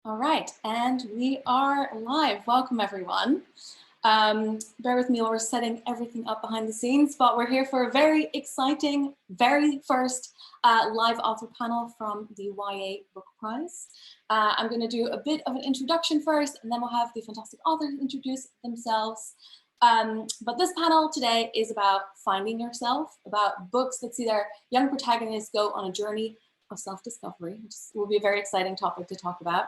All right, and we are live. Welcome, everyone. Bear with me while we're setting everything up behind the scenes, but we're here for a very exciting, very first live author panel from the YA Book Prize. I'm going to do a bit of an introduction first, and then we'll have the fantastic authors introduce themselves. But this panel today is about finding yourself, about books that see their young protagonists go on a journey of self-discovery, which will be a very exciting topic to talk about.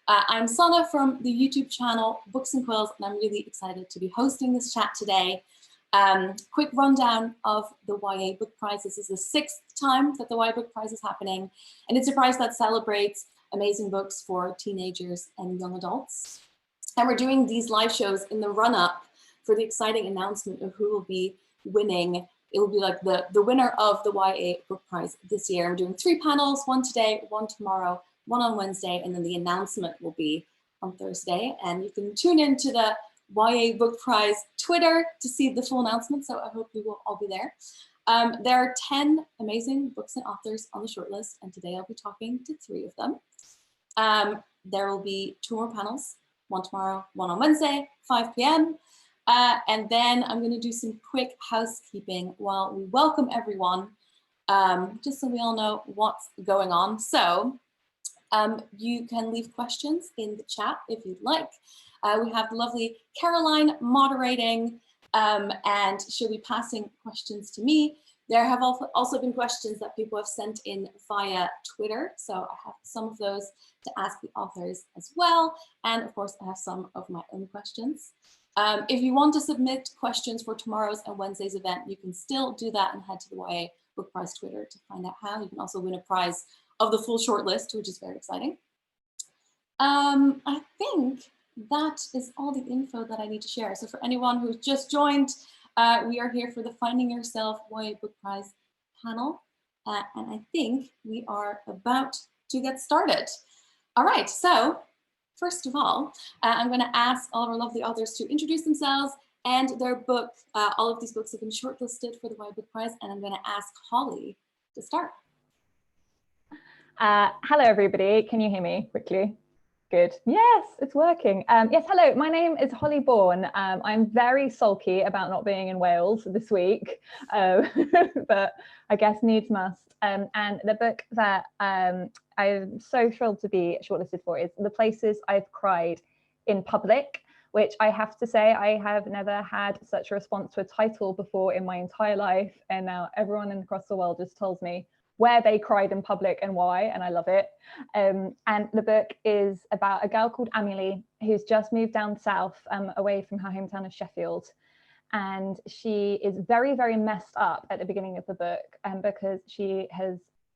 I'm Sanne from the YouTube channel Booksandquills, and I'm really excited to be hosting this chat today. Quick rundown of the YA Book Prize. This is the 6th time that the YA Book Prize is happening, and it's a prize that celebrates amazing books for teenagers and young adults. And we're doing these live shows in the run-up for the exciting announcement of who will be winning. It will be like the winner of the YA Book Prize this year. We're doing 3 panels, one today, one tomorrow, one on Wednesday, and then the announcement will be on Thursday. And you can tune into the YA Book Prize Twitter to see the full announcement, so I hope you will all be there. There are 10 amazing books and authors on the shortlist, and today I'll be talking to 3 of them. There will be 2 more panels, one tomorrow, one on Wednesday, 5 p.m. And then I'm going to do some quick housekeeping while we welcome everyone, just so we all know what's going on. So you can leave questions in the chat if you'd like. We have the lovely Caroline moderating, and she'll be passing questions to me. There have also been questions that people have sent in via Twitter, so I have some of those to ask the authors as well. And of course, I have some of my own questions. If you want to submit questions for tomorrow's and Wednesday's event, you can still do that and head to the YA Book Prize Twitter to find out how. You can also win a prize of the full shortlist, which is very exciting. I think that is all the info that I need to share. So for anyone who's just joined, we are here for the Finding Yourself YA Book Prize panel. And I think we are about to get started. All right, so first of all, I'm going to ask all of our lovely authors to introduce themselves and their book. All of these books have been shortlisted for the YA Book Prize, and I'm going to ask Holly to start. Hello, everybody. Can you hear me quickly? Good. Yes, it's working. Yes, hello. My name is Holly Bourne. I'm very sulky about not being in Wales this week, but I guess needs must. And the book that I'm so thrilled to be shortlisted for is The Places I've Cried in Public, which I have to say I have never had such a response to a title before in my entire life. And now everyone across the world just tells me where they cried in public and why, and I love it. And the book is about a girl called Amelie who's just moved down south, away from her hometown of Sheffield. And she is very, very messed up at the beginning of the book, because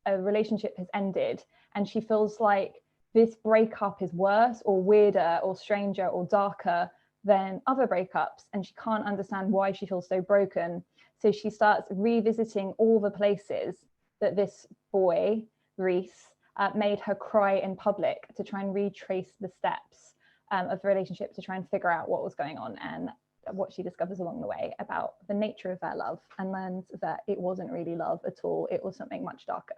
a relationship has ended, and she feels like this breakup is worse or weirder or stranger or darker than other breakups, and she can't understand why she feels so broken. So she starts revisiting all the places that this boy, Reese, made her cry in public to try and retrace the steps of the relationship, to try and figure out what was going on, and what she discovers along the way about the nature of their love, and learns that it wasn't really love at all. It was something much darker.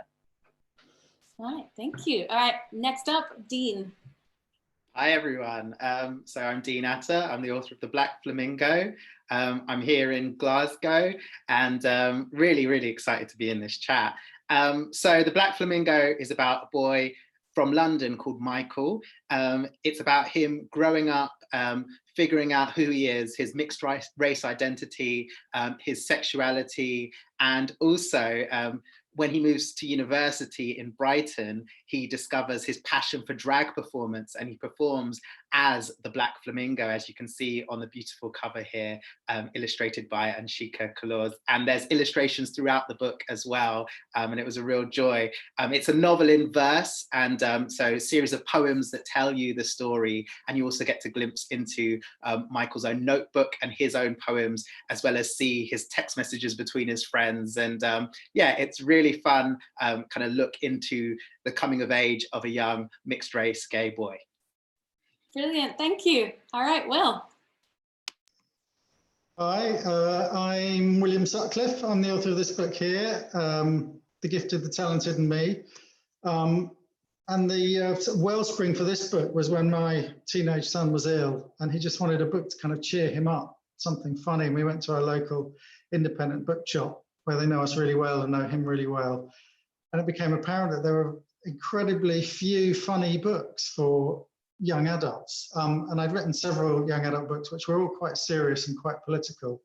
All right, thank you. All right, next up, Dean. Hi, everyone. So I'm Dean Atta. I'm the author of The Black Flamingo. I'm here in Glasgow, and really, really excited to be in this chat. So The Black Flamingo is about a boy from London called Michael. It's about him growing up, figuring out who he is, his mixed race identity, his sexuality, and also when he moves to university in Brighton, he discovers his passion for drag performance, and he performs as the Black Flamingo, as you can see on the beautiful cover here, illustrated by Anshika Kalouz. And there's illustrations throughout the book as well, and it was a real joy. It's a novel in verse, and so a series of poems that tell you the story, and you also get to glimpse into Michael's own notebook and his own poems, as well as see his text messages between his friends. And yeah, it's really fun kind of look into the coming of age of a young mixed race gay boy. Brilliant, thank you. All right, Will. Hi, I'm William Sutcliffe. I'm the author of this book here, The Gifted, the Talented and Me. the sort of wellspring for this book was when my teenage son was ill, and he just wanted a book to kind of cheer him up, something funny. And we went to our local independent book shop where they know us really well and know him really well. And it became apparent that there were incredibly few funny books for young adults. And I'd written several young adult books, which were all quite serious and quite political.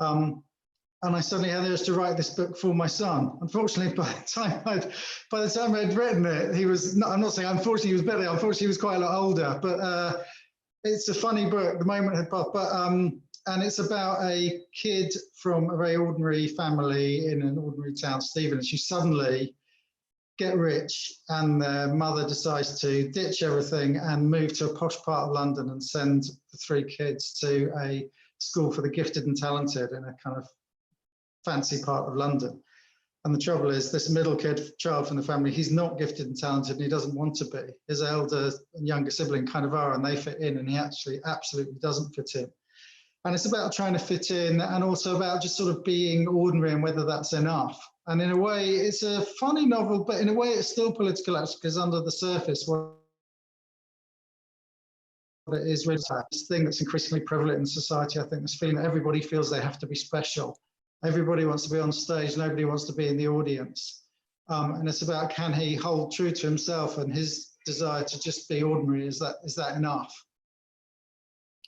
And I suddenly had the urge to write this book for my son. Unfortunately, by the time I'd written it, he was not, I'm not saying unfortunately he was better, unfortunately he was quite a lot older, but it's a funny book. The moment had passed, but and it's about a kid from a very ordinary family in an ordinary town, Stephen, and she suddenly get rich, and their mother decides to ditch everything and move to a posh part of London and send the three kids to a school for the gifted and talented in a kind of fancy part of London. And the trouble is, this middle child from the family, he's not gifted and talented, and he doesn't want to be. His elder and younger sibling kind of are, and they fit in, and he actually absolutely doesn't fit in. And it's about trying to fit in, and also about just sort of being ordinary and whether that's enough. And in a way, it's a funny novel, but in a way, it's still political, actually, because under the surface, what it is really this thing that's increasingly prevalent in society, I think, this feeling that everybody feels they have to be special. Everybody wants to be on stage, nobody wants to be in the audience. And it's about, can he hold true to himself and his desire to just be ordinary? Is that enough?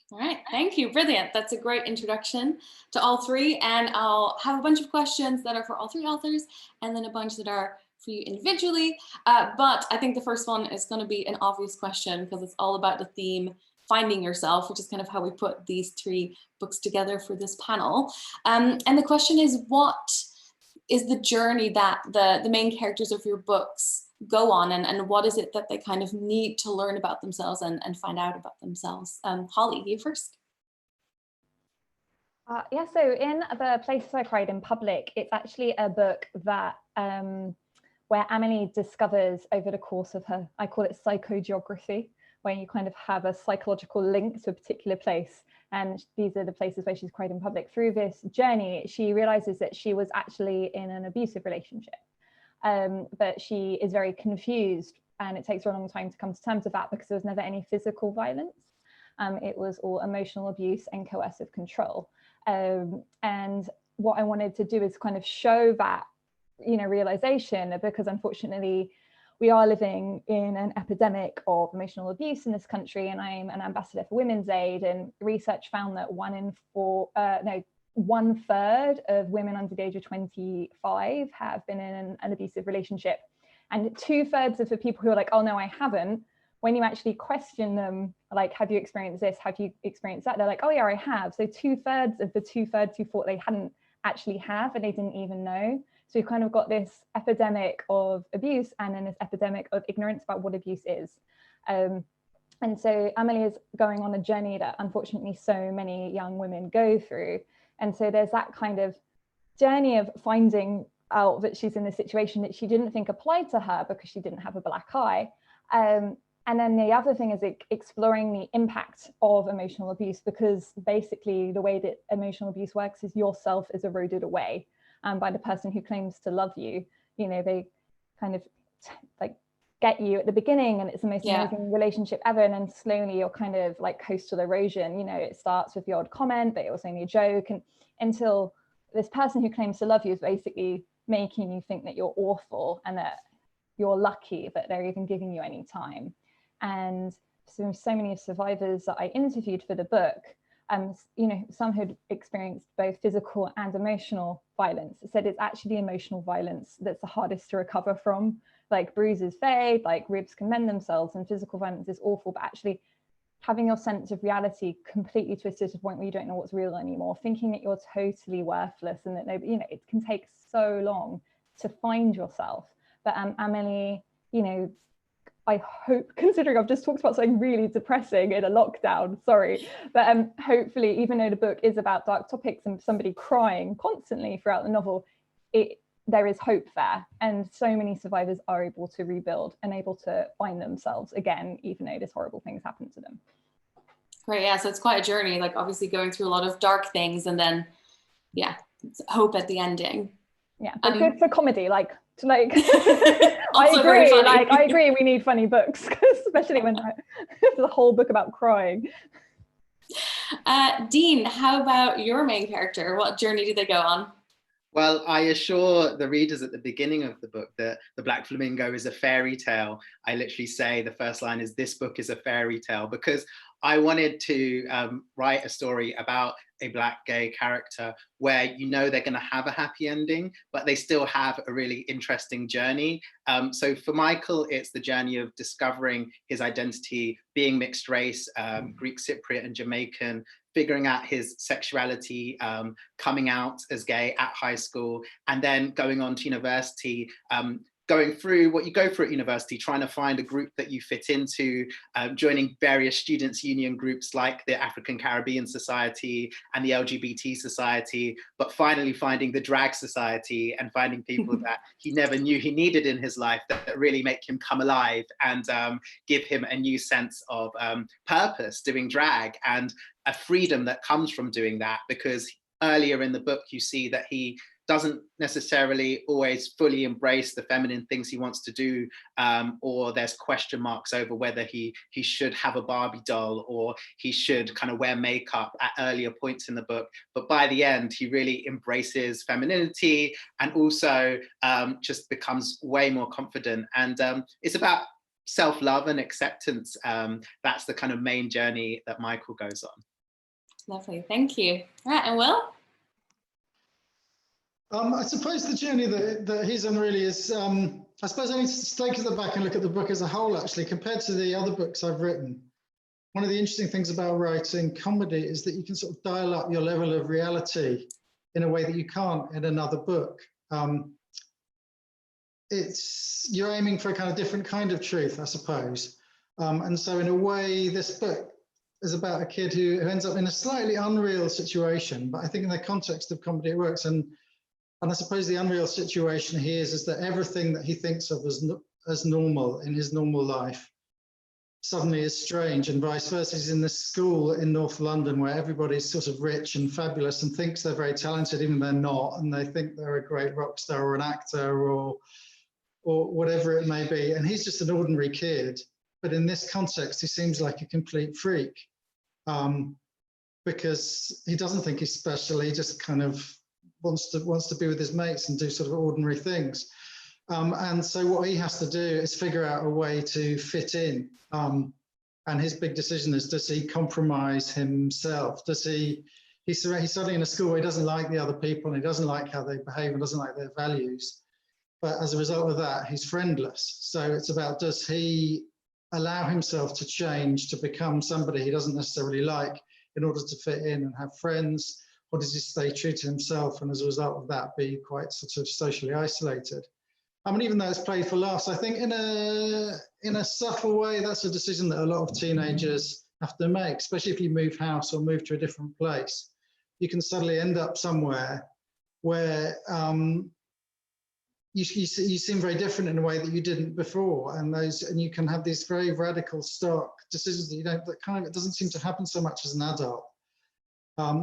All right, thank you, brilliant. That's a great introduction to all three. And I'll have a bunch of questions that are for all three authors, and then a bunch that are for you individually. But I think the first one is going to be an obvious question, because it's all about the theme finding yourself, which is kind of how we put these three books together for this panel. And the question is, what is the journey that the main characters of your books go on, and what is it that they kind of need to learn about themselves and find out about themselves? Holly, you first. Yeah, so in The Places I Cried in Public, it's actually a book that where Amelie discovers over the course of her, I call it psychogeography, where you kind of have a psychological link to a particular place. And these are the places where she's cried in public. Through this journey, she realizes that she was actually in an abusive relationship. But she is very confused, and it takes her a long time to come to terms with that, because there was never any physical violence. It was all emotional abuse and coercive control. And what I wanted to do is kind of show that, realization, because unfortunately, we are living in an epidemic of emotional abuse in this country, and I'm an ambassador for Women's Aid, and research found that 1/3 of women under the age of 25 have been in an abusive relationship. And 2/3 of the people who are like, oh no, I haven't, when you actually question them, like, have you experienced this? Have you experienced that? They're like, oh yeah, I have. So 2/3 of the 2/3 who thought they hadn't actually have, and they didn't even know. So you've kind of got this epidemic of abuse, and then this epidemic of ignorance about what abuse is. And so Amelie is going on a journey that unfortunately so many young women go through. And so there's that kind of journey of finding out that she's in a situation that she didn't think applied to her because she didn't have a black eye. And then the other thing is exploring the impact of emotional abuse, because basically the way that emotional abuse works is yourself is eroded away by the person who claims to love you. They kind of like get you at the beginning, and it's the most amazing relationship ever, and then slowly you're kind of like coastal erosion. It starts with the odd comment, but it was only a joke, and until this person who claims to love you is basically making you think that you're awful and that you're lucky that they're even giving you any time. And so many survivors that I interviewed for the book, some who'd experienced both physical and emotional violence, said it's actually emotional violence that's the hardest to recover from. Like, bruises fade, like ribs can mend themselves, and physical violence is awful, but actually having your sense of reality completely twisted to the point where you don't know what's real anymore, thinking that you're totally worthless, and that it can take so long to find yourself. But Amelie, I hope, considering I've just talked about something really depressing in a lockdown, sorry, but hopefully, even though the book is about dark topics and somebody crying constantly throughout the novel, there is hope there. And so many survivors are able to rebuild and able to find themselves again, even though this horrible things happen to them. Great, yeah, so it's quite a journey, like obviously going through a lot of dark things, and then, hope at the ending. Yeah, but good for comedy, like Like, Also very funny. I agree. We need funny books, especially when there's a whole book about crying. Dean, how about your main character? What journey do they go on? Well, I assure the readers at the beginning of the book that The Black Flamingo is a fairy tale. I literally say the first line is, "This book is a fairy tale," because I wanted to write a story about a Black gay character where you know they're going to have a happy ending, but they still have a really interesting journey. So for Michael, it's the journey of discovering his identity, being mixed race, Greek Cypriot and Jamaican, figuring out his sexuality, coming out as gay at high school, and then going on to university, going through what you go through at university, trying to find a group that you fit into, joining various students' union groups like the African Caribbean Society and the LGBT Society, but finally finding the drag society and finding people that he never knew he needed in his life that really make him come alive and give him a new sense of purpose doing drag and a freedom that comes from doing that, because earlier in the book you see that he doesn't necessarily always fully embrace the feminine things he wants to do, or there's question marks over whether he should have a Barbie doll or he should kind of wear makeup at earlier points in the book. But by the end, he really embraces femininity and also just becomes way more confident. And it's about self-love and acceptance. That's the kind of main journey that Michael goes on. Lovely, thank you. All right, and Will? I suppose the journey that he's on really is, I suppose I need to take a step back and look at the book as a whole, actually, compared to the other books I've written. One of the interesting things about writing comedy is that you can sort of dial up your level of reality in a way that you can't in another book. You're aiming for a kind of different kind of truth, I suppose. And so in a way, this book is about a kid who ends up in a slightly unreal situation, but I think in the context of comedy, it works. And I suppose the unreal situation he is that everything that he thinks of as normal in his normal life suddenly is strange, and vice versa. He's in this school in North London where everybody's sort of rich and fabulous and thinks they're very talented, even though they're not, and they think they're a great rock star or an actor or whatever it may be. And he's just an ordinary kid, but in this context, he seems like a complete freak because he doesn't think he's special. He just kind of wants to be with his mates and do sort of ordinary things. And so what he has to do is figure out a way to fit in. And his big decision is, does he compromise himself? He's suddenly in a school where he doesn't like the other people and he doesn't like how they behave and doesn't like their values. But as a result of that, he's friendless. So it's about, does he allow himself to change to become somebody he doesn't necessarily like in order to fit in and have friends? Or does he stay true to himself and as a result of that be quite sort of socially isolated? I mean, even though it's played for laughs, I think in a subtle way, that's a decision that a lot of teenagers have to make, especially if you move house or move to a different place. You can suddenly end up somewhere where you seem very different in a way that you didn't before, and you can have these very radical, stark decisions that it doesn't seem to happen so much as an adult.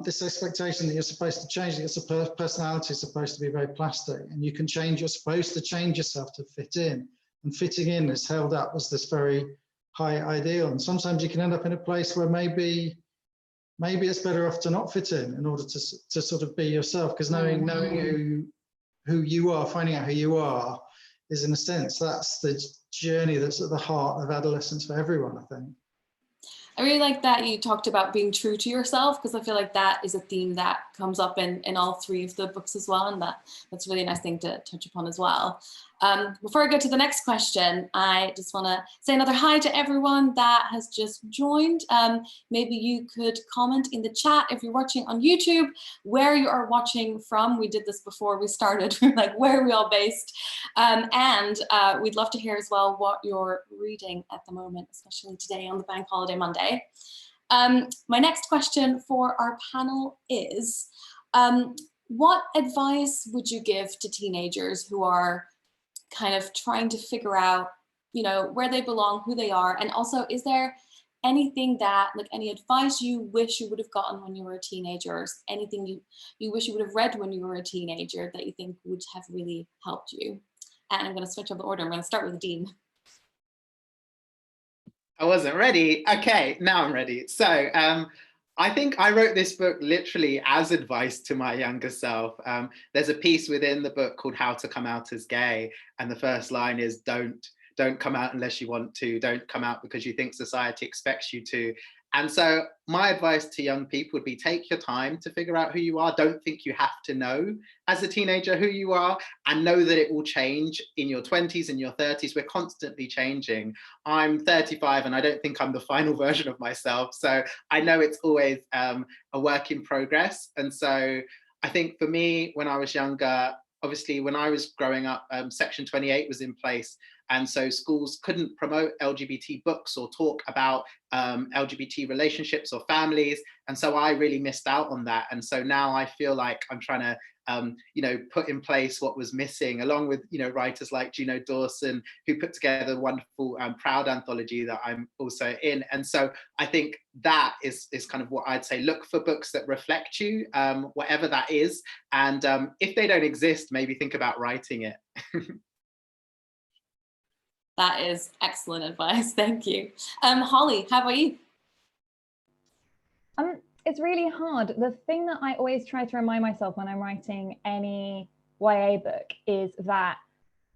This expectation that you're supposed to change, that your personality is supposed to be very plastic, and you're supposed to change yourself to fit in, and fitting in is held up as this very high ideal. And sometimes you can end up in a place where maybe it's better off to not fit in order to sort of be yourself, because knowing who you are, finding out who you are, is in a sense, that's the journey that's at the heart of adolescence for everyone, I think. I really like that you talked about being true to yourself, because I feel like that is a theme that comes up in all three of the books as well, and that's a really nice thing to touch upon as well. Before I go to the next question, I just want to say another hi to everyone that has just joined. Maybe you could comment in the chat if you're watching on YouTube, where you are watching from. We did this before we started. We're like, where are we all based? And we'd love to hear as well what you're reading at the moment, especially today on the Bank Holiday Monday. My next question for our panel is, what advice would you give to teenagers who are kind of trying to figure out, where they belong, who they are? And also, is there anything any advice you wish you would have gotten when you were a teenager, or anything you wish you would have read when you were a teenager that you think would have really helped you? And I'm going to switch up the order. I'm going to start with Dean. I wasn't ready. Okay, now I'm ready. So I think I wrote this book literally as advice to my younger self. There's a piece within the book called How to Come Out as Gay. And the first line is, don't come out unless you want to. Don't come out because you think society expects you to. And so my advice to young people would be, take your time to figure out who you are. Don't think you have to know as a teenager who you are, and know that it will change in your 20s and your 30s. We're constantly changing. I'm 35 and I don't think I'm the final version of myself. So I know it's always a work in progress. And so I think for me, when I was younger, obviously when I was growing up, Section 28 was in place. And so schools couldn't promote LGBT books or talk about LGBT relationships or families. And so I really missed out on that. And so now I feel like I'm trying to, put in place what was missing, along with, writers like Juno Dawson, who put together a wonderful Proud anthology that I'm also in. And so I think that is kind of what I'd say. Look for books that reflect you, whatever that is. And if they don't exist, maybe think about writing it. That is excellent advice. Thank you. Holly, how about you? It's really hard. The thing that I always try to remind myself when I'm writing any YA book is that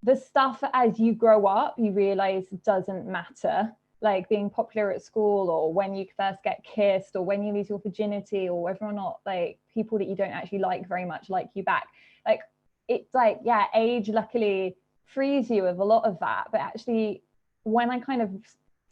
the stuff as you grow up, you realize doesn't matter. Like being popular at school, or when you first get kissed, or when you lose your virginity, or whether or not like people that you don't actually like very much like you back. Like it's like, yeah, age luckily frees you of a lot of that. But actually, when I kind of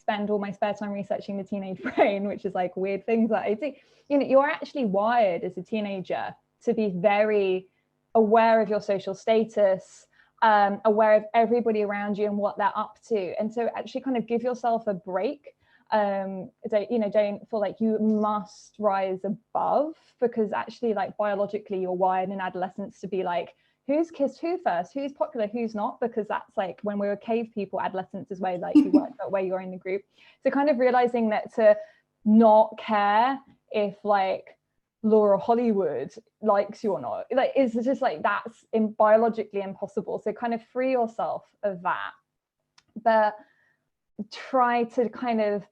spend all my spare time researching the teenage brain, which is like weird things that I do, you're actually wired as a teenager to be very aware of your social status, aware of everybody around you and what they're up to. And so actually kind of give yourself a break. Don't feel like you must rise above, because actually like biologically you're wired in adolescence to be like, who's kissed who first, who's popular, who's not, because that's like when we were cave people, adolescence is where like you worked out where you're in the group. So kind of realizing that to not care if like Laura Hollywood likes you or not, like it's just like that's biologically impossible. So kind of free yourself of that, but try to kind of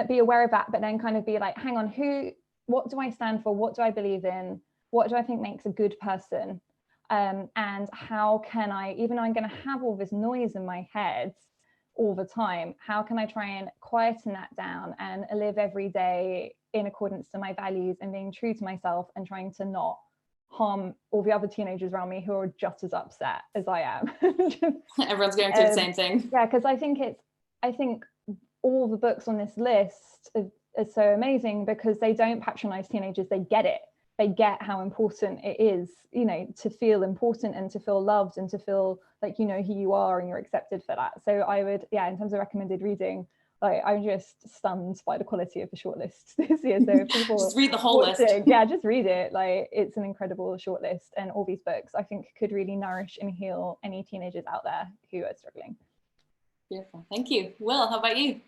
be aware of that, but then kind of be like, hang on, what do I stand for? What do I believe in? What do I think makes a good person? And how can I, even though I'm going to have all this noise in my head all the time, how can I try and quieten that down and live every day in accordance to my values and being true to myself and trying to not harm all the other teenagers around me who are just as upset as I am. Everyone's going through the same thing. Yeah, because I think all the books on this list are so amazing because they don't patronize teenagers, they get it. They get how important it is, to feel important and to feel loved and to feel like you know who you are and you're accepted for that. So I would, in terms of recommended reading, like I'm just stunned by the quality of the shortlist this year. So if people just read the whole list. Just read it. Like it's an incredible shortlist, and all these books I think could really nourish and heal any teenagers out there who are struggling. Beautiful, thank you. Will, how about you?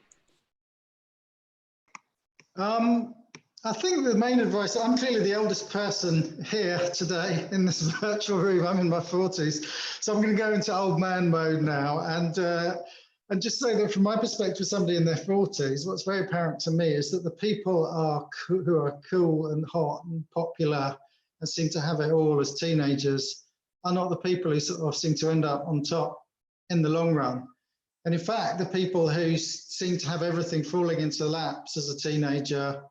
I think the main advice, I'm clearly the oldest person here today in this virtual room. I'm in my 40s. So I'm going to go into old man mode now and just say that from my perspective, somebody in their 40s, what's very apparent to me is that the people who are cool and hot and popular and seem to have it all as teenagers are not the people who sort of seem to end up on top in the long run. And in fact, the people who seem to have everything falling into laps as a teenager,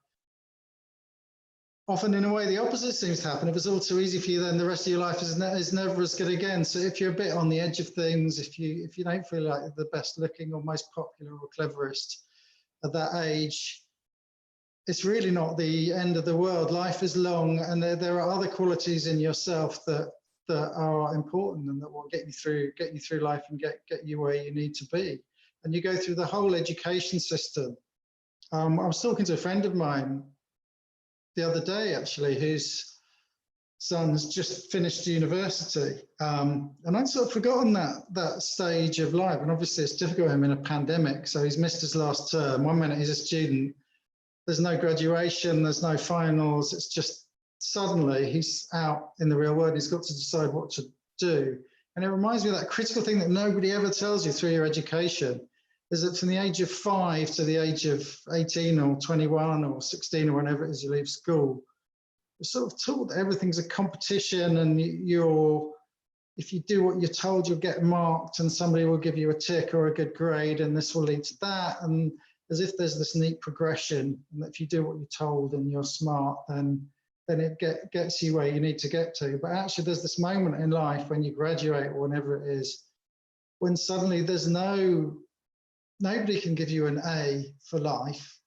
often in a way the opposite seems to happen. If it's all too easy for you, then the rest of your life is never as good again. So if you're a bit on the edge of things, if you don't feel like the best looking or most popular or cleverest at that age, it's really not the end of the world. Life is long, and there are other qualities in yourself that are important and that will get you through life and get you where you need to be. And you go through the whole education system. I was talking to a friend of mine the other day, actually, whose son's just finished university, and I'd sort of forgotten that stage of life. And obviously it's difficult for him in a pandemic, so he's missed his last term. 1 minute he's a student, there's no graduation, there's no finals, it's just suddenly he's out in the real world. He's got to decide what to do, And it reminds me of that critical thing that nobody ever tells you through your education, is that from the age of 5 to the age of 18 or 21 or 16 or whenever it is you leave school, you're sort of taught that everything's a competition, and if you do what you're told, you'll get marked and somebody will give you a tick or a good grade, and this will lead to that. And as if there's this neat progression, and that if you do what you're told and you're smart, then it gets you where you need to get to. But actually there's this moment in life when you graduate or whenever it is, when suddenly there's nobody can give you an A for life.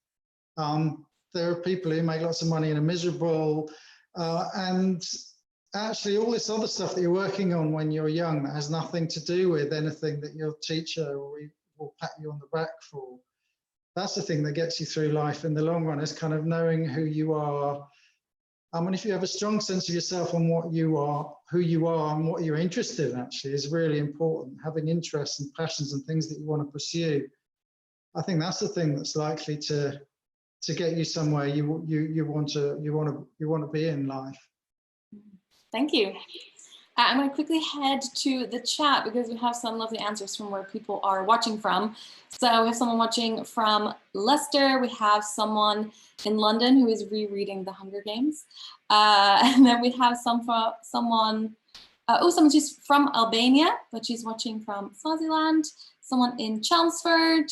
There are people who make lots of money and are miserable, and actually all this other stuff that you're working on when you're young that has nothing to do with anything that your teacher will pat you on the back for. That's the thing that gets you through life in the long run, is kind of knowing who you are. And if you have a strong sense of yourself on what you are, who you are, and what you're interested in, actually is really important. Having interests and passions and things that you want to pursue. I think that's the thing that's likely to get you somewhere you want to be in life. Thank you. I'm going to quickly head to the chat because we have some lovely answers from where people are watching from. So we have someone watching from Leicester. We have someone in London who is rereading The Hunger Games. And then we have someone who's from Albania, but she's watching from Swaziland. Someone in Chelmsford.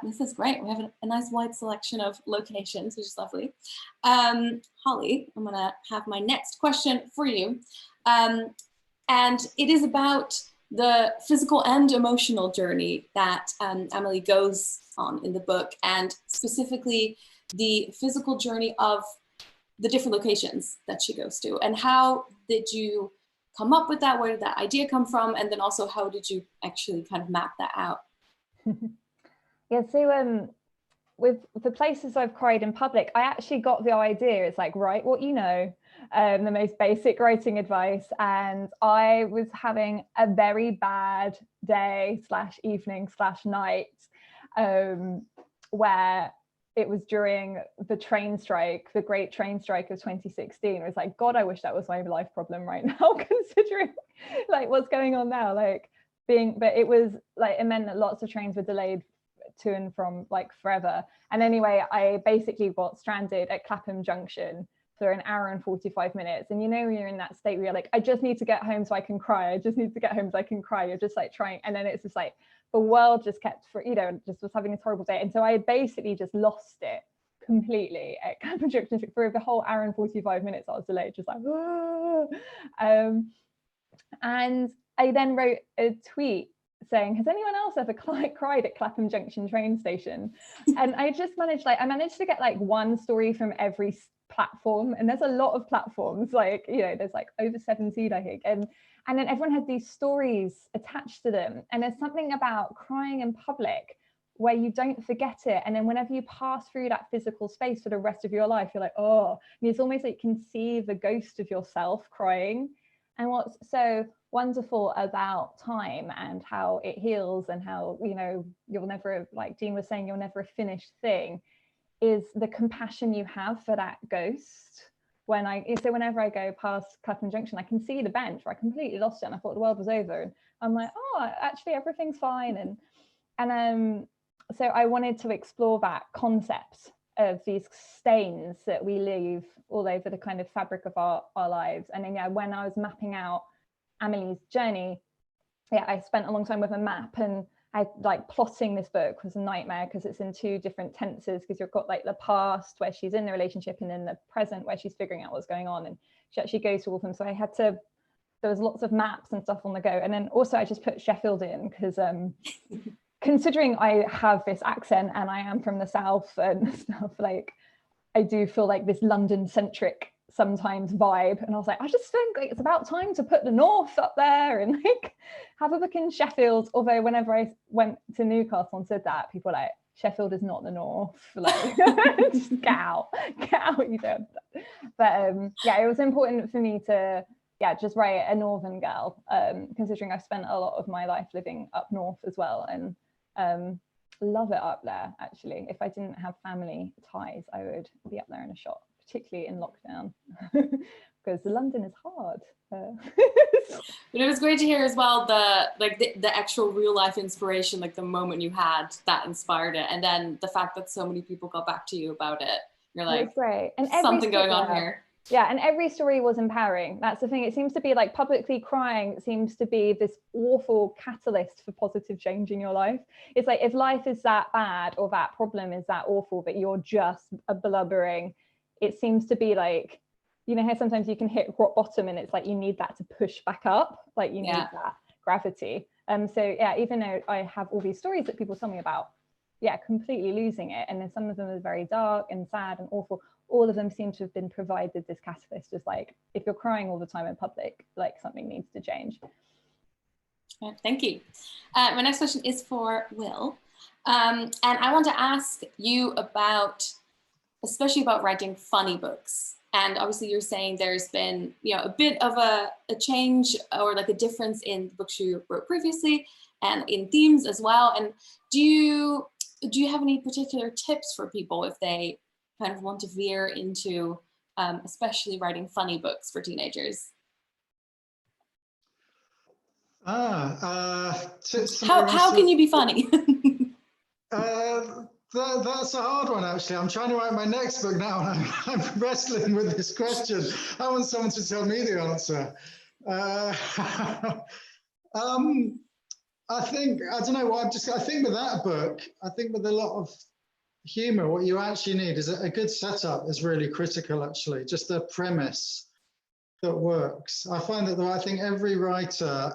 This is great. We have a nice wide selection of locations, which is lovely. Holly, I'm going to have my next question for you. And it is about the physical and emotional journey that Emily goes on in the book, and specifically the physical journey of the different locations that she goes to. And how did you come up with that? Where did that idea come from? And then also, how did you actually kind of map that out? Yeah, so with the places I've cried in public, I actually got the idea. It's like, write what you know, the most basic writing advice. And I was having a very bad day / evening / night, where it was during the train strike, the great train strike of 2016. It was like, God, I wish that was my life problem right now, considering like what's going on now. But it was like, it meant that lots of trains were delayed to and from like forever. And anyway, I basically got stranded at Clapham Junction for an hour and 45 minutes. And you know, when you're in that state where you're like, I just need to get home so I can cry. I just need to get home so I can cry. You're just like trying. And then it's just like, the world just kept, just was having this horrible day. And so I basically just lost it completely at Clapham Junction for the whole hour and 45 minutes I was delayed, just like, and I then wrote a tweet saying, has anyone else ever cried at Clapham Junction train station? And I just managed to get like one story from every platform, and there's a lot of platforms, like, there's like over 17, I think, and then everyone had these stories attached to them. And there's something about crying in public where you don't forget it, and then whenever you pass through that physical space for the rest of your life, you're like, oh, and it's almost like you can see the ghost of yourself crying. And what's so wonderful about time and how it heals, and how, you'll never, like Dean was saying, you're never a finished thing, is the compassion you have for that ghost. So whenever I go past Clapham Junction, I can see the bench where I completely lost it and I thought the world was over. And I'm like, oh, actually everything's fine. And so I wanted to explore that concept of these stains that we leave all over the kind of fabric of our lives. And then, when I was mapping out Amelie's journey, I spent a long time with a map, and I like plotting this book was a nightmare because it's in 2 different tenses, because you've got like the past where she's in the relationship, and then the present where she's figuring out what's going on, and she actually goes through all of them. So there was lots of maps and stuff on the go. And then also I just put Sheffield in because considering I have this accent and I am from the South and stuff, like I do feel like this London centric sometimes vibe, and I was like, I just think like it's about time to put the North up there and like have a book in Sheffield. Although whenever I went to Newcastle and said that, people were like, Sheffield is not the North, like just get out, you don't. But it was important for me to just write a northern girl, considering I've spent a lot of my life living up north as well, and love it up there. Actually, if I didn't have family ties, I would be up there in a shot particularly in lockdown, because London is hard. But it was great to hear as well the actual real life inspiration, like the moment you had that inspired it, and then the fact that so many people got back to you about it. You're like, it's great, and something going on here. Yeah, and every story was empowering. That's the thing. It seems to be like publicly crying seems to be this awful catalyst for positive change in your life. It's like if life is that bad or that problem is that awful, but you're just a blubbering, it seems to be like, you know how sometimes you can hit rock bottom and it's like you need that to push back up, like you need that gravity. So yeah, even though I have all these stories that people tell me about, completely losing it, and then some of them are very dark and sad and awful, all of them seem to have been provided this catalyst, just like if you're crying all the time in public, like something needs to change. Thank you. My next question is for Will, and I want to ask you about, especially about writing funny books. And obviously you're saying there's been, a bit of a change or like a difference in the books you wrote previously and in themes as well. And do you have any particular tips for people if they kind of want to veer into especially writing funny books for teenagers? How can you be funny? That's a hard one, actually. I'm trying to write my next book now, and I'm wrestling with this question. I want someone to tell me the answer. I think with that book, I think with a lot of humor, what you actually need is a good setup is really critical, actually. Just the premise that works. I find that I think every writer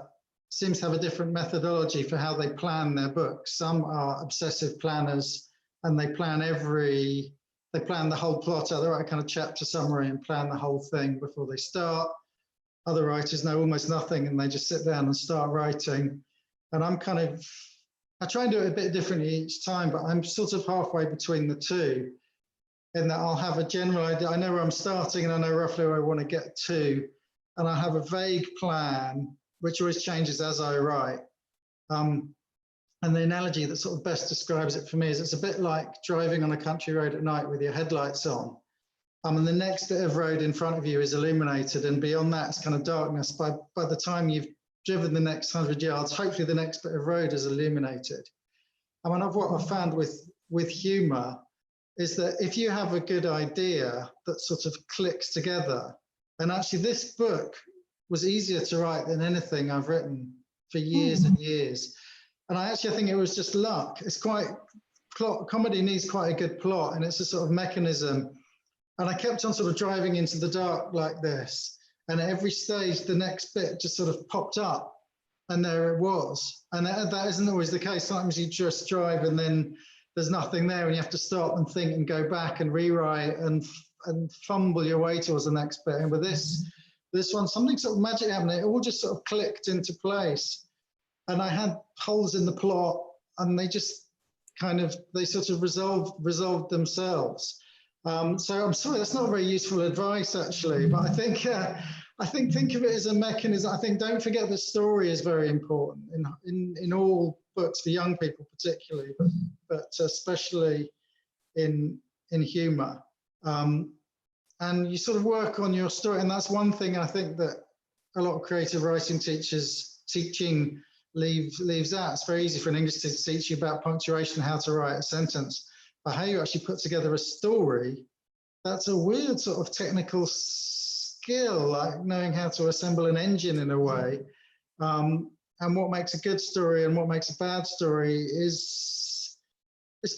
seems to have a different methodology for how they plan their books. Some are obsessive planners, and they plan the whole plot out. They write a kind of chapter summary and plan the whole thing before they start. Other writers know almost nothing, and they just sit down and start writing. And I try and do it a bit differently each time, but I'm sort of halfway between the two, in that I'll have a general idea. I know where I'm starting, and I know roughly where I want to get to, and I have a vague plan, which always changes as I write. And the analogy that sort of best describes it for me is it's a bit like driving on a country road at night with your headlights on. And the next bit of road in front of you is illuminated, and beyond that it's kind of darkness. By the time you've driven the next 100 yards, hopefully the next bit of road is illuminated. I mean, what I've found with humor is that if you have a good idea that sort of clicks together, and actually this book was easier to write than anything I've written for years and years. And I think it was just luck. It's comedy needs quite a good plot, and it's a sort of mechanism. And I kept on sort of driving into the dark like this. And at every stage, the next bit just sort of popped up, and there it was. And that isn't always the case. Sometimes you just drive and then there's nothing there, and you have to stop and think and go back and rewrite and fumble your way towards the next bit. And with this one, something sort of magic happened. It all just sort of clicked into place. And I had holes in the plot, and they just sort of resolved themselves. So I'm sorry, that's not very useful advice, actually. But I think think of it as a mechanism. I think don't forget the story is very important in all books, for young people particularly, but especially in humor. And you sort of work on your story, and that's one thing I think that a lot of creative writing teachers teaching leaves out. It's very easy for an English teacher to teach you about punctuation, how to write a sentence, but how you actually put together a story, that's a weird sort of technical skill, like knowing how to assemble an engine in a way. And what makes a good story and what makes a bad story is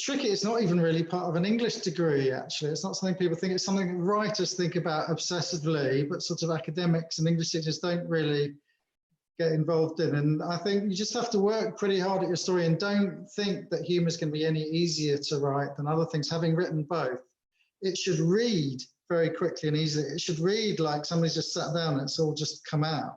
tricky. It's not even really part of an English degree, actually. It's not something people think. It's something that writers think about obsessively, but sort of academics and English teachers don't really get involved in. And I think you just have to work pretty hard at your story, and don't think that humor is going to be any easier to write than other things. Having written both, it should read very quickly and easily. It should read like somebody's just sat down and it's all just come out.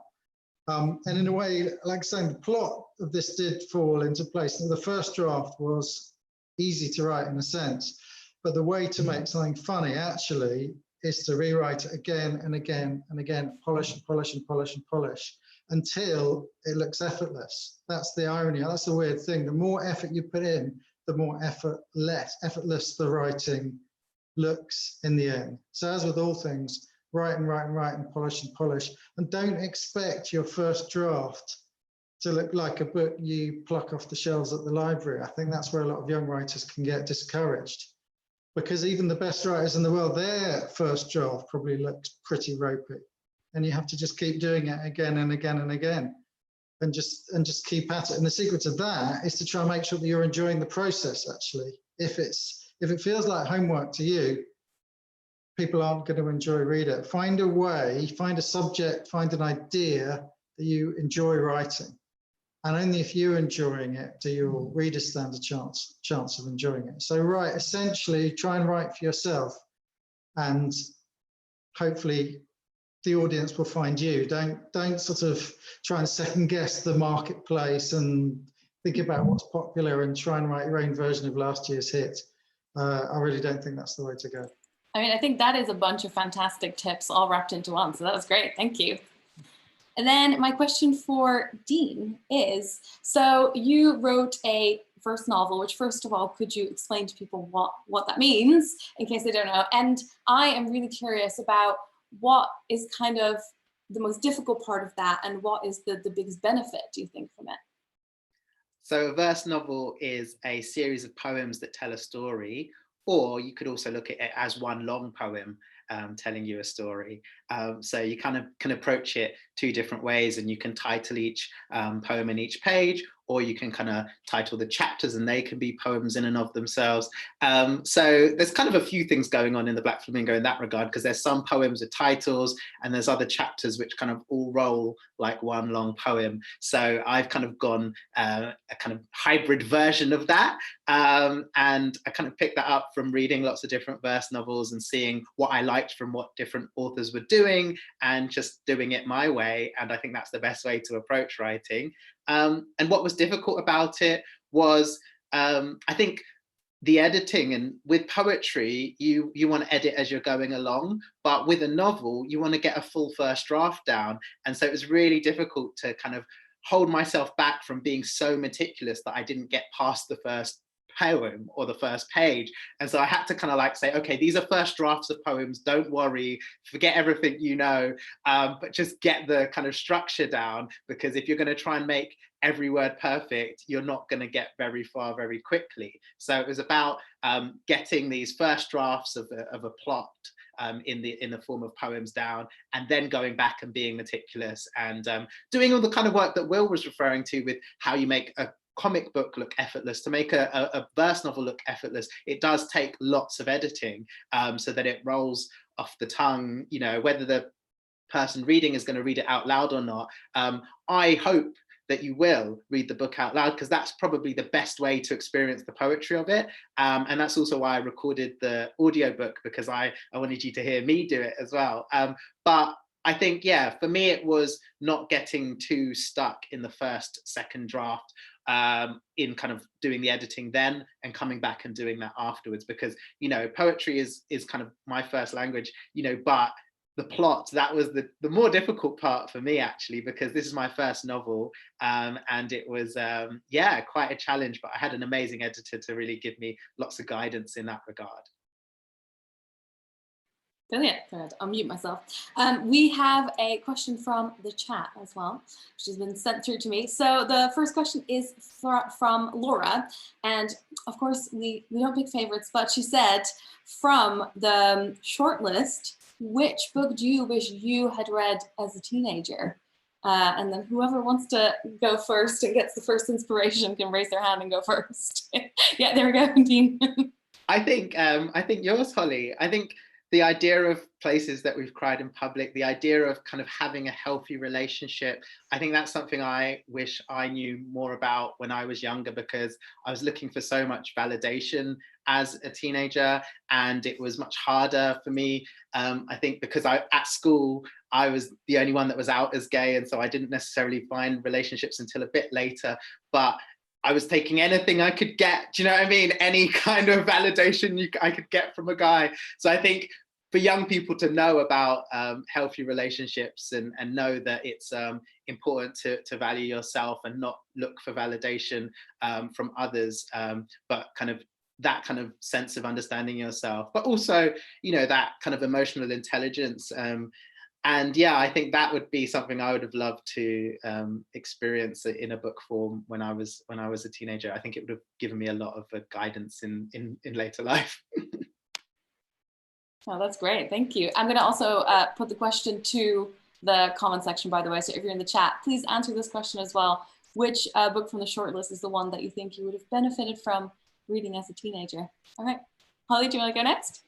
And in a way, like saying, the plot of this did fall into place. The first draft was easy to write in a sense, but the way to make something funny actually is to rewrite it again and again and again, polish and polish and polish and polish, until it looks effortless. That's the irony. That's the weird thing. The more effort you put in, the more effortless the writing looks in the end. So as with all things, write and write and write and polish, and don't expect your first draft to look like a book you pluck off the shelves at the library. I think that's where a lot of young writers can get discouraged, because even the best writers in the world, their first draft probably looks pretty ropey, and you have to just keep doing it again and again and again, and just keep at it. And the secret of that is to try and make sure that you're enjoying the process. Actually, if it feels like homework to you, people aren't going to enjoy reading it. Find a way, find a subject, find an idea that you enjoy writing. And only if you're enjoying it do your readers stand a chance of enjoying it. So essentially try and write for yourself, and hopefully the audience will find you. Don't sort of try and second guess the marketplace and think about what's popular and try and write your own version of last year's hit. I really don't think that's the way to go. I mean, I think that is a bunch of fantastic tips all wrapped into one. So that was great. Thank you. And then my question for Dean is, so you wrote a first novel, which first of all, could you explain to people what that means in case they don't know? And I am really curious about what is kind of the most difficult part of that, and what is the biggest benefit, do you think, from it? So a verse novel is a series of poems that tell a story, or you could also look at it as one long poem telling you a story. So you kind of can approach it two different ways, and you can title each poem in each page, or you can kind of title the chapters and they can be poems in and of themselves. So there's kind of a few things going on in the Black Flamingo in that regard, because there's some poems with titles and there's other chapters which kind of all roll like one long poem. So I've kind of gone a kind of hybrid version of that. And I kind of picked that up from reading lots of different verse novels and seeing what I liked from what different authors were doing and just doing it my way. And I think that's the best way to approach writing. And what was difficult about it was, I think, the editing. And with poetry, you want to edit as you're going along, but with a novel, you want to get a full first draft down. And so it was really difficult to kind of hold myself back from being so meticulous that I didn't get past the first poem or the first page. And so I had to kind of like say, okay, these are first drafts of poems, don't worry, forget everything you know, but just get the kind of structure down, because if you're going to try and make every word perfect, you're not going to get very far very quickly. So it was about getting these first drafts of a plot in the form of poems down, and then going back and being meticulous and doing all the kind of work that Will was referring to with how you make a comic book look effortless. To make a verse novel look effortless, it does take lots of editing so that it rolls off the tongue, you know, whether the person reading is going to read it out loud or not. I hope that you will read the book out loud, because that's probably the best way to experience the poetry of it. And that's also why I recorded the audiobook, because I wanted you to hear me do it as well. But I think, yeah, for me, it was not getting too stuck in the second draft, in kind of doing the editing then and coming back and doing that afterwards, because, you know, poetry is kind of my first language, you know, but the plot, that was the more difficult part for me, actually, because this is my first novel, and it was, yeah, quite a challenge, but I had an amazing editor to really give me lots of guidance in that regard. Brilliant. Good. I'll mute myself. We have a question from the chat as well, which has been sent through to me. So the first question is from Laura. And of course, we don't pick favorites, but she said, from the shortlist, which book do you wish you had read as a teenager? And then whoever wants to go first and gets the first inspiration can raise their hand and go first. Yeah, there we go, Dean. I think yours, Holly. I think the idea of places that we've cried in public, the idea of kind of having a healthy relationship, I think that's something I wish I knew more about when I was younger, because I was looking for so much validation as a teenager, and it was much harder for me. I think because at school, I was the only one that was out as gay, and so I didn't necessarily find relationships until a bit later, but I was taking anything I could get, do you know what I mean? Any kind of validation I could get from a guy. So I think for young people to know about healthy relationships and know that it's important to value yourself and not look for validation from others, but kind of that kind of sense of understanding yourself, but also, you know, that kind of emotional intelligence. And yeah, I think that would be something I would have loved to experience in a book form when I was a teenager. I think it would have given me a lot of guidance in later life. Oh, that's great. Thank you. I'm going to also put the question to the comment section, by the way. So if you're in the chat, please answer this question as well. Which book from the shortlist is the one that you think you would have benefited from reading as a teenager? All right. Holly, do you want to go next?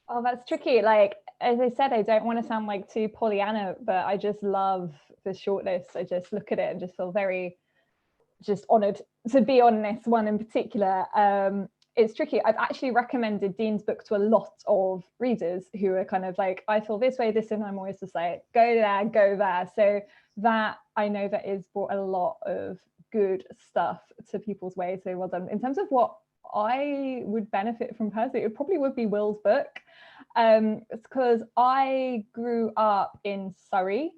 Oh, that's tricky. Like, as I said, I don't want to sound like too Pollyanna, but I just love the shortlist. I just look at it and just feel very just honoured to be on this one in particular. It's tricky. I've actually recommended Dean's book to a lot of readers who are kind of like, I feel this way, this, and I'm always just like, go there, go there. So that, I know that is brought a lot of good stuff to people's way. So well done. In terms of what I would benefit from personally, it probably would be Will's book. It's because I grew up in Surrey,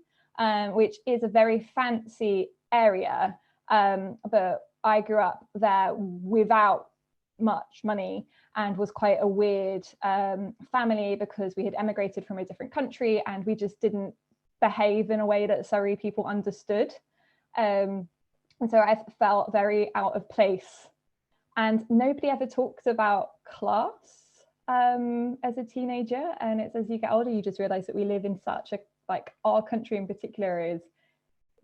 which is a very fancy area, but I grew up there without much money and was quite a weird family because we had emigrated from a different country and we just didn't behave in a way that Surrey people understood. And so I felt very out of place. And nobody ever talks about class as a teenager. And it's as you get older, you just realize that we live in such a, like, our country in particular is,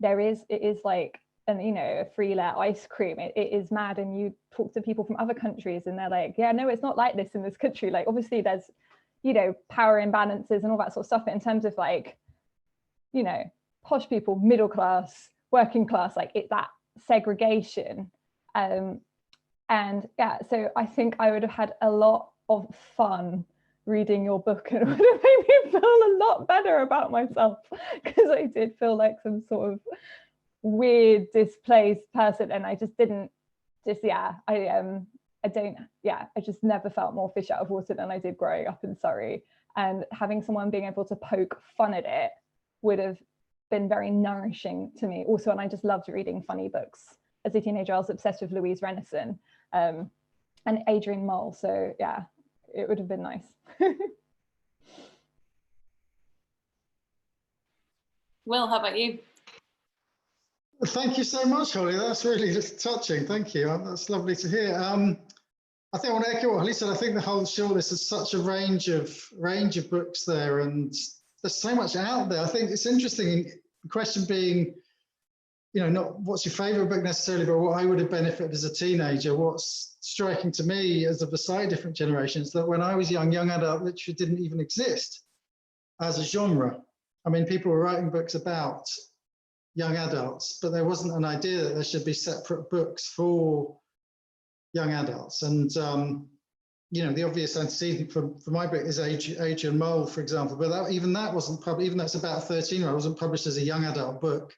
it is like, and you know, a free layer ice cream, it is mad. And you talk to people from other countries and they're like, yeah, no, it's not like this in this country. Like, obviously there's, you know, power imbalances and all that sort of stuff, but in terms of like, you know, posh people, middle class, working class, like that segregation. And yeah, so I think I would have had a lot of fun reading your book, and it would have made me feel a lot better about myself, because I did feel like some sort of weird displaced person, and I just didn't I just never felt more fish out of water than I did growing up in Surrey. And having someone being able to poke fun at it would have been very nourishing to me also. And I just loved reading funny books as a teenager. I was obsessed with Louise Renison and Adrian Mole, so yeah, it would have been nice. Will, how about you? Thank you so much, Holly. That's really just touching. Thank you. That's lovely to hear. I think I want to echo what Holly said. I think the whole shortlist is such a range of books there, and there's so much out there. I think it's interesting. The question being, you know, not what's your favourite book necessarily, but what I would have benefited as a teenager. What's striking to me as of a slightly different generation is that when I was young adult literature didn't even exist as a genre. I mean, people were writing books about young adults, but there wasn't an idea that there should be separate books for young adults. And you know, the obvious antecedent for my book is Adrian Mole, for example, but even that wasn't published, even though it's about a 13-year-old, wasn't published as a young adult book.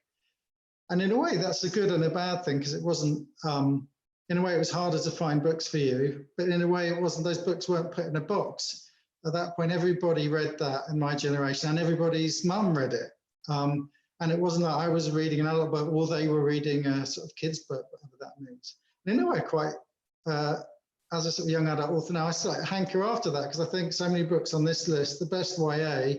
And in a way, that's a good and a bad thing, because it wasn't, in a way, it was harder to find books for you, but in a way, it wasn't, those books weren't put in a box. At that point, everybody read that in my generation, and everybody's mum read it. And it wasn't that I was reading an adult book or they were reading a sort of kids book, whatever that means. And in a way, quite, as a sort of young adult author now, I sort of hanker after that, because I think so many books on this list, the best YA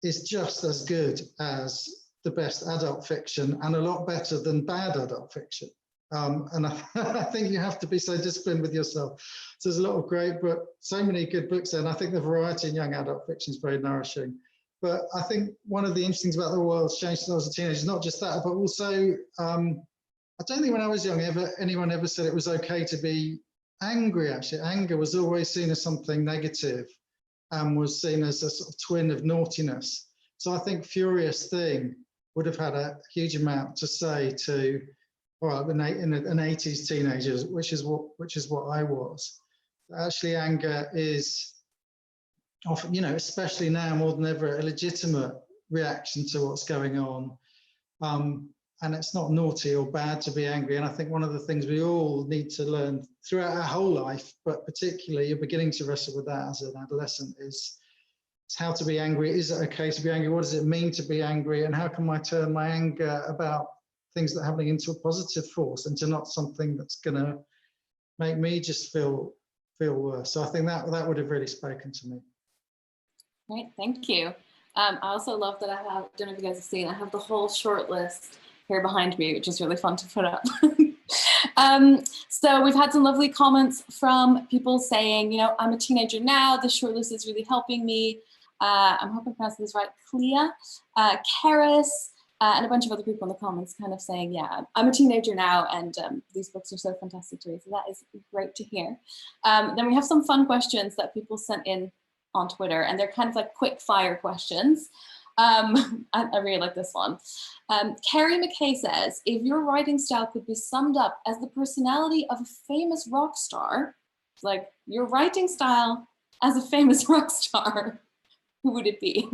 is just as good as the best adult fiction, and a lot better than bad adult fiction. And I think you have to be so disciplined with yourself. So there's a lot of great books, so many good books there, and I think the variety in young adult fiction is very nourishing. But I think one of the interesting things about the world's changed since I was a teenager is not just that, but also, I don't think when I was young, anyone ever said it was okay to be angry, actually. Anger was always seen as something negative and was seen as a sort of twin of naughtiness. So I think Furious Thing would have had a huge amount to say to, well, an 80s teenagers, which is what I was. Actually, anger is often, you know, especially now more than ever, a legitimate reaction to what's going on. And it's not naughty or bad to be angry. And I think one of the things we all need to learn throughout our whole life, but particularly you're beginning to wrestle with that as an adolescent, is how to be angry. Is it okay to be angry? What does it mean to be angry? And how can I turn my anger about things that are happening into a positive force, into not something that's going to make me just feel feel worse. So I think that would have really spoken to me. Great, thank you. I also love that I have, don't know if you guys have seen, I have the whole short list here behind me, which is really fun to put up. So we've had some lovely comments from people saying, you know, I'm a teenager now, this short list is really helping me. I'm hoping I'm pronouncing this right, Clea, Karis, and a bunch of other people in the comments kind of saying, yeah, I'm a teenager now, and these books are so fantastic to read. So that is great to hear. Then we have some fun questions that people sent in on Twitter, and they're kind of like quick fire questions. I really like this one. Carrie McKay says, if your writing style could be summed up as the personality of a famous rock star, like your writing style as a famous rock star, who would it be?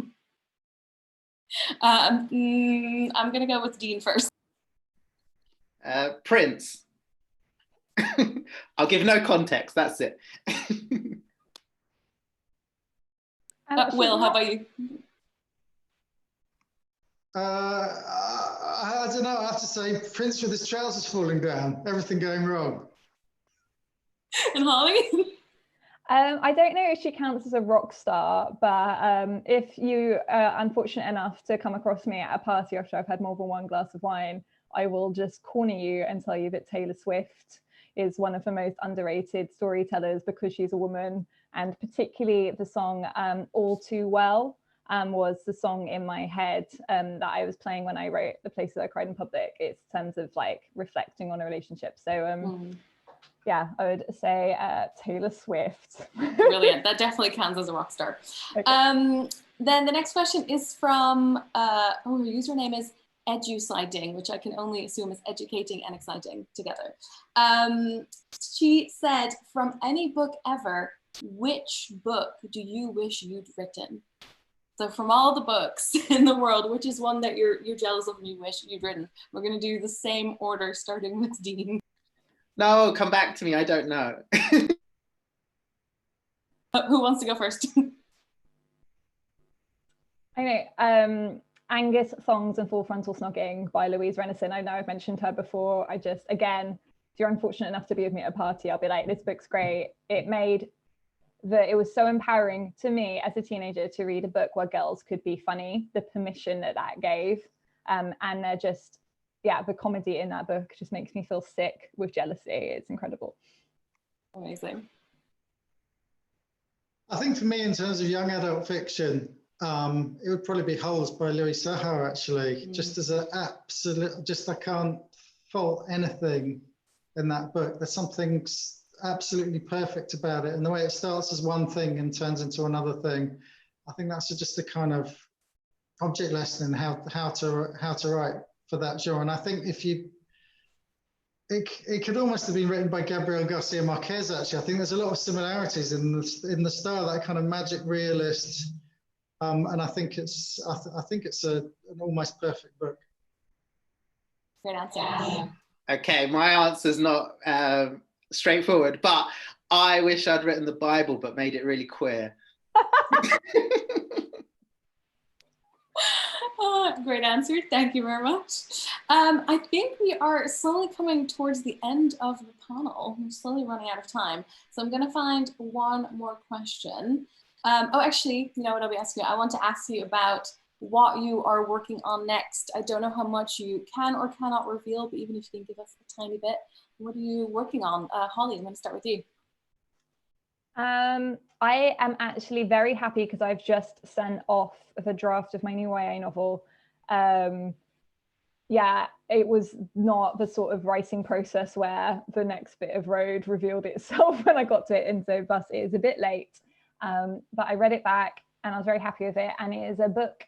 I'm gonna go with Dean first. Prince. I'll give no context, that's it. Will, how about you? I don't know, I have to say Prince with his trousers falling down, everything going wrong. And Holly? I don't know if she counts as a rock star, but if you are unfortunate enough to come across me at a party after I've had more than one glass of wine, I will just corner you and tell you that Taylor Swift is one of the most underrated storytellers because she's a woman, and particularly the song All Too Well was the song in my head that I was playing when I wrote The Places I Cried in Public. It's in terms of like reflecting on a relationship. So yeah, I would say Taylor Swift. Brilliant. That definitely counts as a rock star. Okay. Then the next question is from, her username is educiding, which I can only assume is educating and exciting together. She said, from any book ever, which book do you wish you'd written? So from all the books in the world, which is one that you're jealous of and you wish you'd written? We're going to do the same order, starting with Dean. No, come back to me. I don't know. Who wants to go first? Okay. Angus, Thongs and Full Frontal Snogging by Louise Renison. I know I've mentioned her before. Again, if you're unfortunate enough to be with me at a party, I'll be like, this book's great. It was so empowering to me as a teenager to read a book where girls could be funny, the permission that gave. And they're just, yeah, the comedy in that book just makes me feel sick with jealousy. It's incredible. Amazing. I think for me, in terms of young adult fiction, it would probably be Holes by Louis Sahar, actually. Just as an absolute, I can't fault anything in that book. There's something absolutely perfect about it. And the way it starts as one thing and turns into another thing, I think that's just a kind of object lesson in how to write for that genre. And I think it could almost have been written by Gabriel Garcia Marquez, actually. I think there's a lot of similarities in the style, that kind of magic realist. And I think it's an almost perfect book. Great answer. Okay, my answer's not straightforward, but I wish I'd written the Bible but made it really queer. Great answer. Thank you very much. I think we are slowly coming towards the end of the panel. We're slowly running out of time. So I'm going to find one more question. Actually, you know what I'll be asking you? I want to ask you about what you are working on next. I don't know how much you can or cannot reveal, but even if you can give us a tiny bit, what are you working on? Holly, I'm going to start with you. I am actually very happy because I've just sent off the draft of my new YA novel. Yeah, it was not the sort of writing process where the next bit of road revealed itself when I got to it, and so thus it is a bit late. But I read it back and I was very happy with it, and it is a book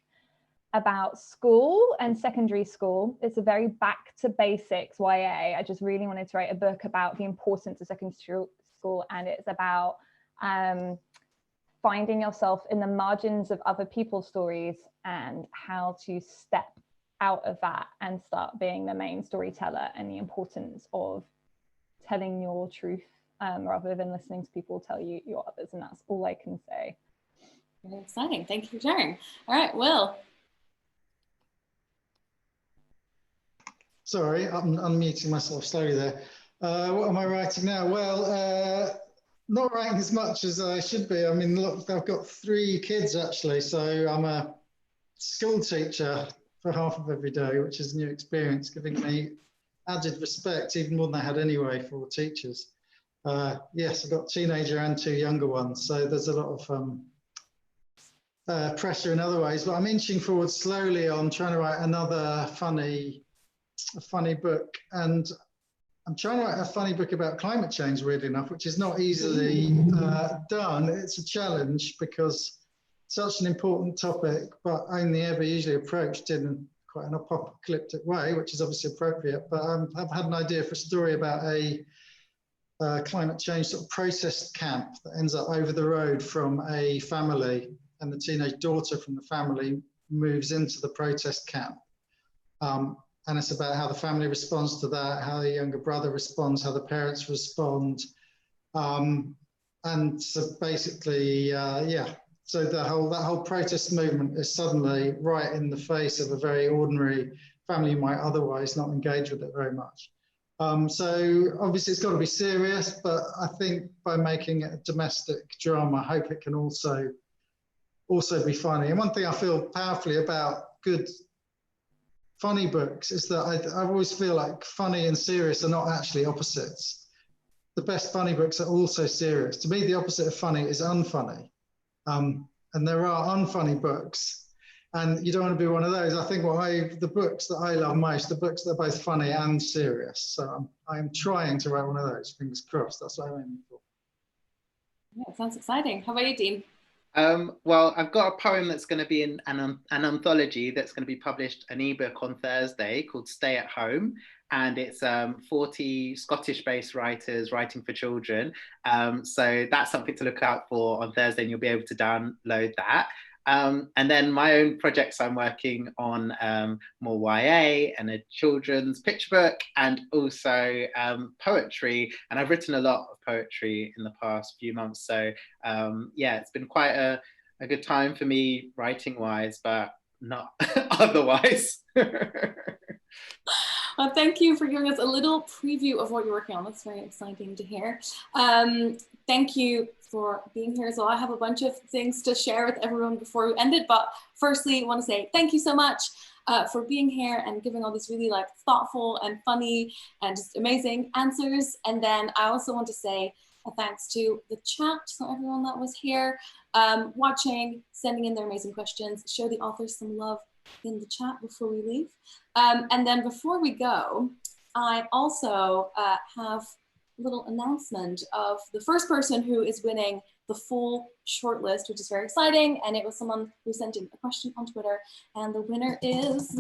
about school and secondary school. It's a very back to basics YA. I just really wanted to write a book about the importance of secondary school, and it's about finding yourself in the margins of other people's stories and how to step out of that and start being the main storyteller, and the importance of telling your truth rather than listening to people tell you your others. And that's all I can say. Very exciting. Thank you for sharing. All right, Will. Sorry, I'm unmuting myself slowly there. What am I writing now? Well, not writing as much as I should be. I mean, look, I've got 3 kids actually, so I'm a school teacher for half of every day, which is a new experience, giving me added respect, even more than I had anyway for teachers. Yes, I've got a teenager and 2 younger ones, so there's a lot of pressure in other ways, but I'm inching forward slowly on trying to write another funny book, and I'm trying to write a funny book about climate change, weirdly enough, which is not easily done. It's a challenge because it's such an important topic, but only ever usually approached in quite an apocalyptic way, which is obviously appropriate. But I've had an idea for a story about a climate change sort of protest camp that ends up over the road from a family, and the teenage daughter from the family moves into the protest camp. And it's about how the family responds to that, how the younger brother responds, how the parents respond. And so basically, yeah, so that whole protest movement is suddenly right in the face of a very ordinary family who might otherwise not engage with it very much. So obviously it's got to be serious, but I think by making it a domestic drama, I hope it can also be funny. And one thing I feel powerfully about good funny books is that I always feel like funny and serious are not actually opposites. The best funny books are also serious. To me, the opposite of funny is unfunny. And there are unfunny books, and you don't want to be one of those. I think the books that I love most, the books that are both funny and serious. So I'm trying to write one of those, fingers crossed. That's what I'm aiming for. Yeah, sounds exciting. How about you, Dean? Well, I've got a poem that's going to be in an anthology that's going to be published, an ebook on Thursday called Stay at Home. And it's 40 Scottish-based writers writing for children. So that's something to look out for on Thursday, and you'll be able to download that. And then my own projects, I'm working on more YA and a children's picture book, and also poetry. And I've written a lot of poetry in the past few months. So yeah, it's been quite a good time for me writing-wise, but not otherwise. Well, thank you for giving us a little preview of what you're working on. That's very exciting to hear. Thank you for being here as well. I have a bunch of things to share with everyone before we end it, but firstly, I want to say thank you so much for being here and giving all these really thoughtful and funny and just amazing answers. And then I also want to say thanks to the chat, so everyone that was here watching, sending in their amazing questions. Show the authors some love in the chat before we leave. And then before we go, I also have a little announcement of the first person who is winning the full shortlist, which is very exciting. And it was someone who sent in a question on Twitter. And the winner is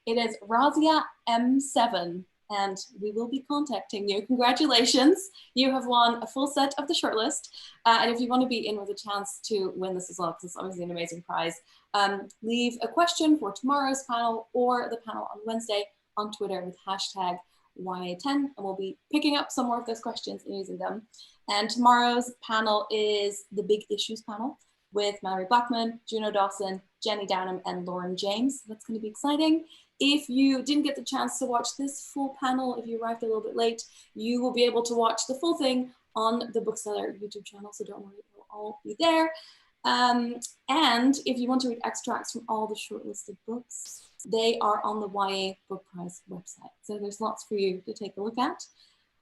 Razia M7. And we will be contacting you. Congratulations. You have won a full set of the shortlist. And if you want to be in with a chance to win this as well, because it's obviously an amazing prize, leave a question for tomorrow's panel or the panel on Wednesday on Twitter with hashtag YA10, and we'll be picking up some more of those questions and using them. And tomorrow's panel is the Big Issues panel with Mallory Blackman, Juno Dawson, Jenny Downham, and Lauren James. That's going to be exciting. If you didn't get the chance to watch this full panel, if you arrived a little bit late, you will be able to watch the full thing on the Bookseller YouTube channel, so don't worry, it will all be there. And if you want to read extracts from all the shortlisted books, they are on the YA Book Prize website. So there's lots for you to take a look at.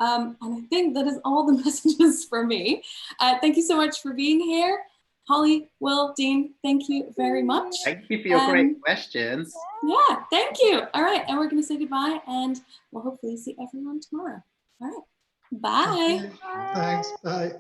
And I think that is all the messages for me. Thank you so much for being here. Holly, Will, Dean, thank you very much. Thank you for your great questions. Yeah, thank you. All right, and we're going to say goodbye, and we'll hopefully see everyone tomorrow. All right, bye. Thanks, bye.